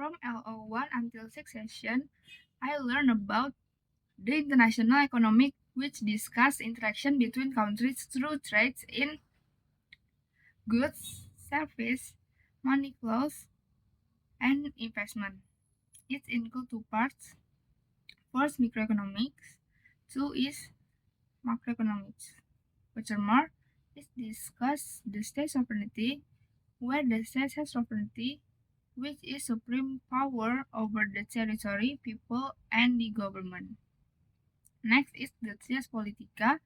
From LO1 until 6th session, I learned about the international economic, which discuss interaction between countries through trades in goods, service, money flows, and investment. It includes two parts. First, microeconomics. Two is macroeconomics. Furthermore, it discusses the state sovereignty, where the state has sovereignty, which is supreme power over the territory, people, and the government. Next is the trias politica,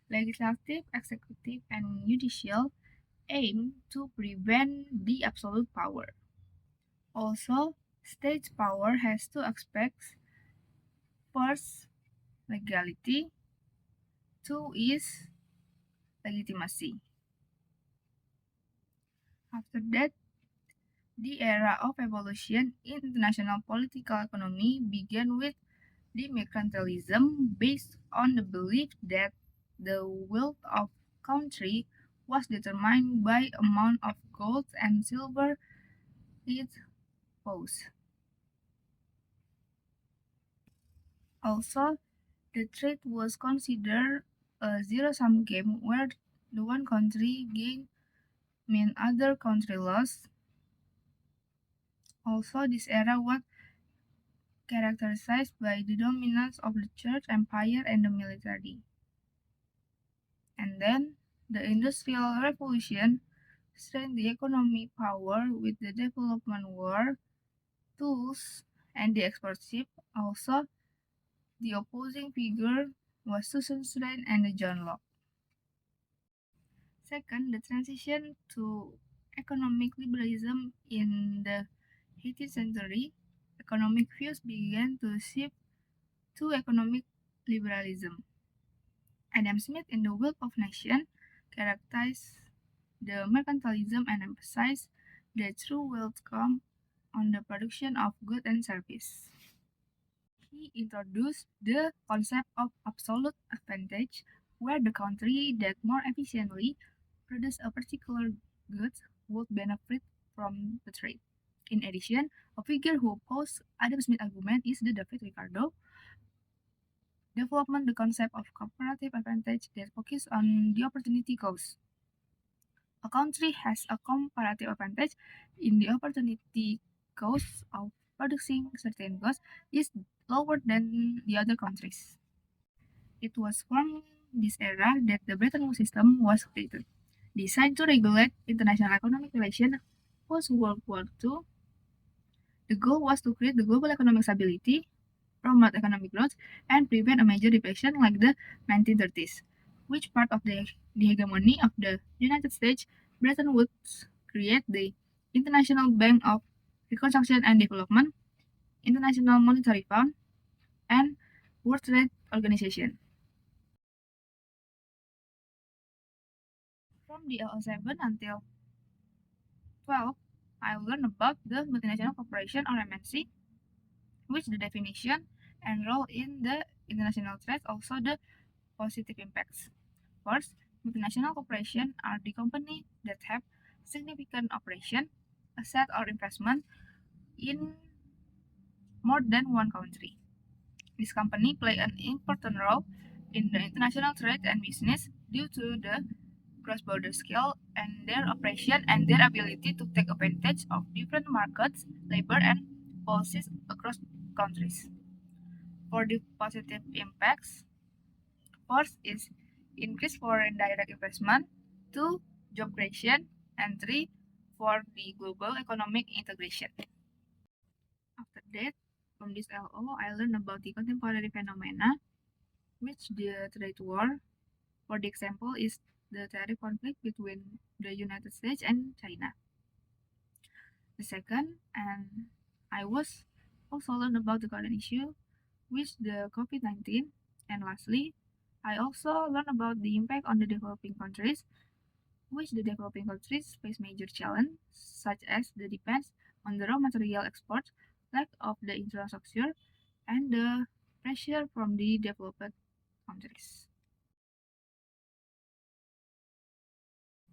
legislative, executive, and judicial, aim to prevent the absolute power. Also, state power has two aspects. First, legality. Two is legitimacy. After that, the era of evolution in international political economy began with the mercantilism based on the belief that the wealth of country was determined by amount of gold and silver it possessed. Also, the trade was considered a zero-sum game where the one country gained mean other country lost. Also, this era was characterized by the dominance of the church empire and the military. And then, the Industrial Revolution strengthened the economic power with the development war, tools, and the export ship. Also, the opposing figure was Susan Strain and John Locke. Second, the transition to economic liberalism in the 18th century, economic views began to shift to economic liberalism. Adam Smith in The Wealth of Nations characterized the mercantilism and emphasized that true wealth comes on the production of goods and service. He introduced the concept of absolute advantage, where the country that more efficiently produce a particular good would benefit from the trade. In addition, a figure who opposed Adam Smith's argument is the David Ricardo, development the concept of comparative advantage that focuses on the opportunity cost. A country has a comparative advantage in the opportunity cost of producing certain goods is lower than the other countries. It was from this era that the Bretton Woods system was created, designed to regulate international economic relations post-World War II. The goal was to create the global economic stability, promote economic growth, and prevent a major depression like the 1930s. Which part of the hegemony of the United States, Bretton Woods create the International Bank of Reconstruction and Development, International Monetary Fund, and World Trade Organization. From the 07 until 12, I learned about the multinational corporation or MNC, which the definition and role in the international trade, also the positive impacts. First, multinational corporations are the companies that have significant operation, asset or investment in more than one country. This company play an important role in the international trade and business due to the cross-border scale and their operation and their ability to take advantage of different markets, labor, and policies across countries. For the positive impacts, first is increase foreign direct investment, two, job creation, and three, for the global economic integration. After that, from this LO, I learned about the contemporary phenomena, which the trade war, for the example, is the tariff conflict between the United States and China. The second, and I was also learned about the current issue, which the COVID-19. And lastly, I also learned about the impact on the developing countries, which the developing countries face major challenges, such as the depends on the raw material export, lack of the infrastructure, and the pressure from the developed countries.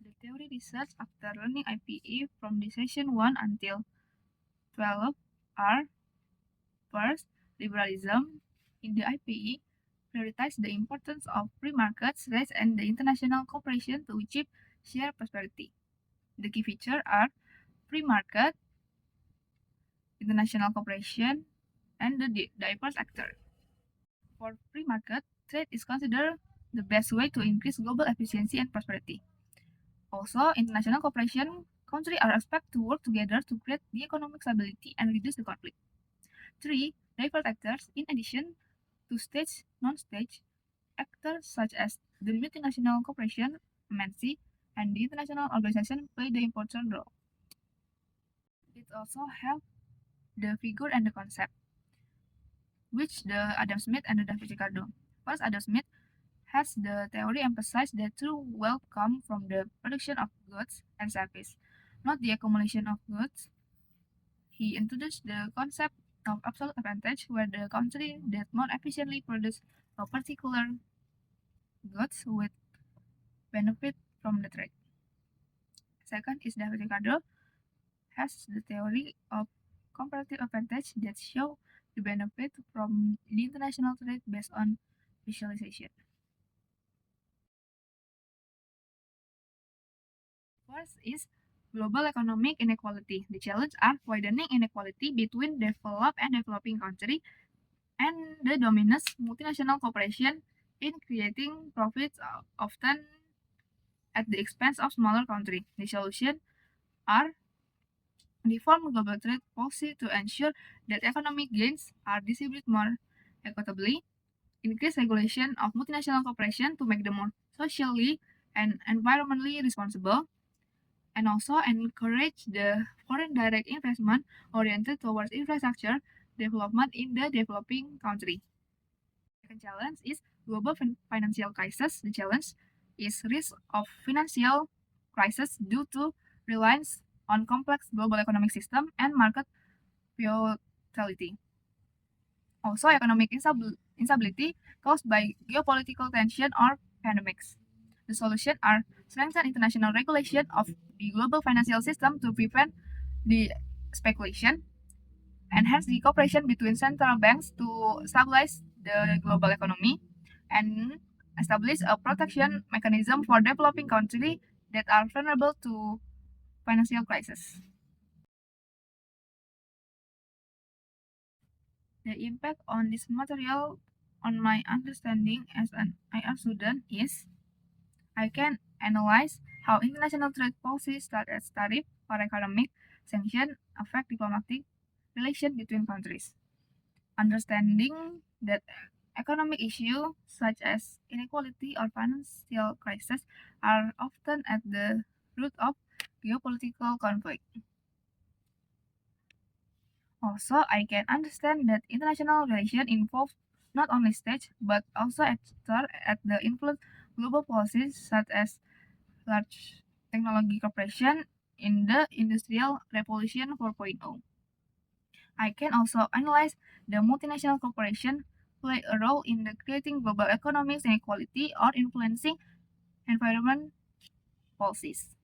The theory research after learning IPE from the session 1 until 12, are: first, liberalism in the IPE prioritize the importance of free markets rights and the international cooperation to achieve shared prosperity. The key features are free market, international cooperation, and the diverse actors. For free market, trade is considered the best way to increase global efficiency and prosperity. Also, international cooperation, countries are expected to work together to create the economic stability and reduce the conflict. 3. Diverse actors, in addition to state, non-state actors such as the multinational corporation, MNC, and the international organization play the important role. It also helps the figure and the concept, which the Adam Smith and the David Ricardo. First, Adam Smith has the theory emphasized that true wealth comes from the production of goods and services, not the accumulation of goods. He introduced the concept of absolute advantage, where the country that more efficiently produce a particular goods with benefit from the trade. Second is David Ricardo has the theory of comparative advantage that show the benefit from the international trade based on visualization. First is global economic inequality. The challenge are widening inequality between developed and developing countries and the dominant multinational corporation in creating profits often at the expense of smaller countries. The solution are reform global trade policy to ensure that economic gains are distributed more equitably, increase regulation of multinational corporations to make them more socially and environmentally responsible, and also encourage the foreign direct investment oriented towards infrastructure development in the developing country. Second challenge is global financial crisis. The challenge is risk of financial crisis due to reliance on complex global economic system and market volatility. Also, economic instability caused by geopolitical tension or pandemics. The solution are strengthen international regulation of the global financial system to prevent the speculation, enhance the cooperation between central banks to stabilize the global economy, and establish a protection mechanism for developing countries that are vulnerable to financial crisis. The impact on this material on my understanding as an IR student is I can analyze how international trade policies such as tariff or economic sanction affect diplomatic relations between countries. Understanding that economic issues such as inequality or financial crisis are often at the root of geopolitical conflict. Also, I can understand that international relations involve not only states but also actors at the influence global policies such as large technology corporation in the Industrial Revolution 4.0. I can also analyze the multinational corporation play a role in the creating global economic inequality or influencing environment policies.